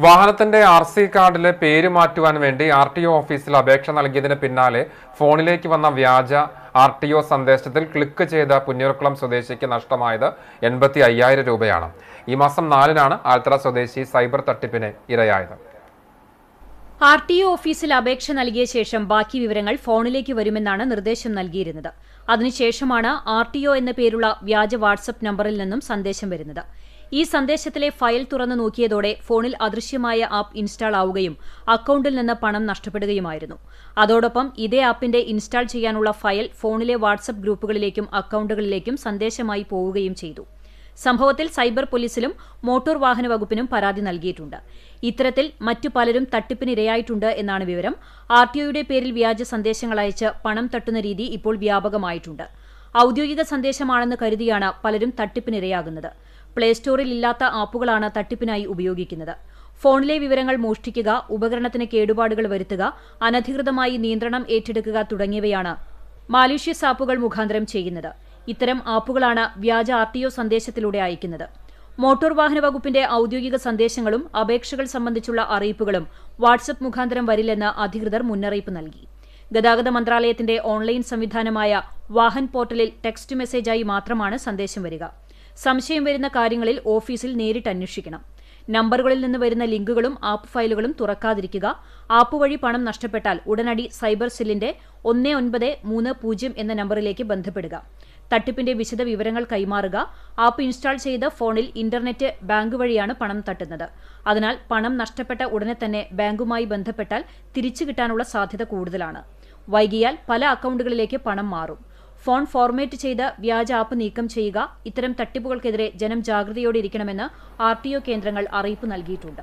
വാഹനത്തിന്റെ ആർസി കാർഡിലെ പേര് മാറ്റുവാൻ വേണ്ടി ആർടിഒ ഓഫീസിൽ അപേക്ഷ നൽകിയതിന് പിന്നാലെ ഫോണിലേക്ക് വന്ന വ്യാജ ആർടിഒ സന്ദേശത്തിൽ ക്ലിക്ക് ചെയ്ത പുന്നയൂർക്കുളം സ്വദേശിക്ക് നഷ്ടമായത് 85,000 രൂപയാണ്. ഈ മാസം 4-നാണ് ആൽത്തറ സ്വദേശി സൈബർ തട്ടിപ്പിന് ഇരയായത്. ആർടിഒ ഓഫീസിൽ അപേക്ഷ നൽകിയ ശേഷം ബാക്കി വിവരങ്ങൾ ഫോണിലേക്ക് വരുമെന്നാണ് നിർദ്ദേശം നൽകിയിരുന്നത്. അതിനുശേഷമാണ് ആർടിഒ എന്ന പേരുള്ള വ്യാജ വാട്സ്ആപ്പ് നമ്പറിൽ നിന്നും സന്ദേശം വരുന്നത്. ഈ സന്ദേശത്തിലെ ഫയൽ തുറന്നു നോക്കിയതോടെ ഫോണിൽ അദൃശ്യമായ ആപ്പ് ഇൻസ്റ്റാൾ ആവുകയും അക്കൌണ്ടിൽ നിന്ന് പണം നഷ്ടപ്പെടുകയുമായിരുന്നു. അതോടൊപ്പം ഇതേ ആപ്പിന്റെ ഇൻസ്റ്റാൾ ചെയ്യാനുള്ള ഫയൽ ഫോണിലെ വാട്സ്ആപ്പ് ഗ്രൂപ്പുകളിലേക്കും അക്കൌണ്ടുകളിലേക്കും സന്ദേശമായി പോവുകയും ചെയ്തു. സംഭവത്തിൽ സൈബർ പോലീസിലും മോട്ടോർ വാഹന വകുപ്പിനും പരാതി നൽകിയിട്ടുണ്ട്. ഇത്തരത്തിൽ മറ്റു പലരും തട്ടിപ്പിനിരയായിട്ടുണ്ട് എന്നാണ് വിവരം. ആർടിഒയുടെ പേരിൽ വ്യാജ സന്ദേശങ്ങൾ അയച്ച് പണം തട്ടുന്ന രീതി ഇപ്പോൾ വ്യാപകമായിട്ടുണ്ട്. ഔദ്യോഗിക സന്ദേശമാണെന്ന് കരുതിയാണ് പലരും തട്ടിപ്പിനിരയാകുന്നത്. പ്ലേ സ്റ്റോറിൽ ഇല്ലാത്ത ആപ്പുകളാണ് തട്ടിപ്പിനായി ഉപയോഗിക്കുന്നത്. ഫോണിലെ വിവരങ്ങൾ മോഷ്ടിക്കുക, ഉപകരണത്തിന് കേടുപാടുകൾ വരുത്തുക, അനധികൃതമായി നിയന്ത്രണം ഏറ്റെടുക്കുക തുടങ്ങിയവയാണ് മാലീഷ്യസ് ആപ്പുകൾ മുഖാന്തരം ചെയ്യുന്നത്. ഇത്തരം ആപ്പുകളാണ് വ്യാജ ആർടിഒ സന്ദേശത്തിലൂടെ അയക്കുന്നത്. മോട്ടോർ വാഹന വകുപ്പിന്റെ ഔദ്യോഗിക സന്ദേശങ്ങളും അപേക്ഷകൾ സംബന്ധിച്ചുള്ള അറിയിപ്പുകളും വാട്സ്ആപ്പ് മുഖാന്തരം വരില്ലെന്ന് അധികൃതർ മുന്നറിയിപ്പ് നൽകി. ഗതാഗത മന്ത്രാലയത്തിന്റെ ഓൺലൈൻ സംവിധാനമായ വാഹൻ പോർട്ടലിൽ ടെക്സ്റ്റ് മെസ്സേജായി മാത്രമാണ് സന്ദേശം വരിക. സംശയം വരുന്ന കാര്യങ്ങളിൽ ഓഫീസിൽ നേരിട്ട് അന്വേഷിക്കണം. നമ്പറുകളിൽ നിന്ന് വരുന്ന ലിങ്കുകളും ആപ്പ് ഫയലുകളും തുറക്കാതിരിക്കുക. ആപ്പ് വഴി പണം നഷ്ടപ്പെട്ടാൽ ഉടനടി സൈബർ സെല്ലിന്റെ 1930 എന്ന നമ്പറിലേക്ക് ബന്ധപ്പെടുക. തട്ടിപ്പിന്റെ വിശദ വിവരങ്ങൾ കൈമാറുക. ആപ്പ് ഇൻസ്റ്റാൾ ചെയ്ത് ഫോണിൽ ഇന്റർനെറ്റ് ബാങ്ക് വഴിയാണ് പണം തട്ടുന്നത്. അതിനാൽ പണം നഷ്ടപ്പെട്ട ഉടനെ തന്നെ ബാങ്കുമായി ബന്ധപ്പെട്ടാൽ തിരിച്ചു കിട്ടാനുള്ള സാധ്യത കൂടുതലാണ്. വൈകിയാൽ പല അക്കൌണ്ടുകളിലേക്ക് പണം മാറും. ഫോൺ ഫോർമാറ്റ് ചെയ്ത് വ്യാജ ആപ്പ് നീക്കം ചെയ്യുക. ഇത്തരം തട്ടിപ്പുകൾക്കെതിരെ ജനം ജാഗ്രതയോടെ ഇരിക്കണമെന്ന് ആർടിഒ കേന്ദ്രങ്ങൾ അറിയിപ്പ് നൽകിയിട്ടുണ്ട്.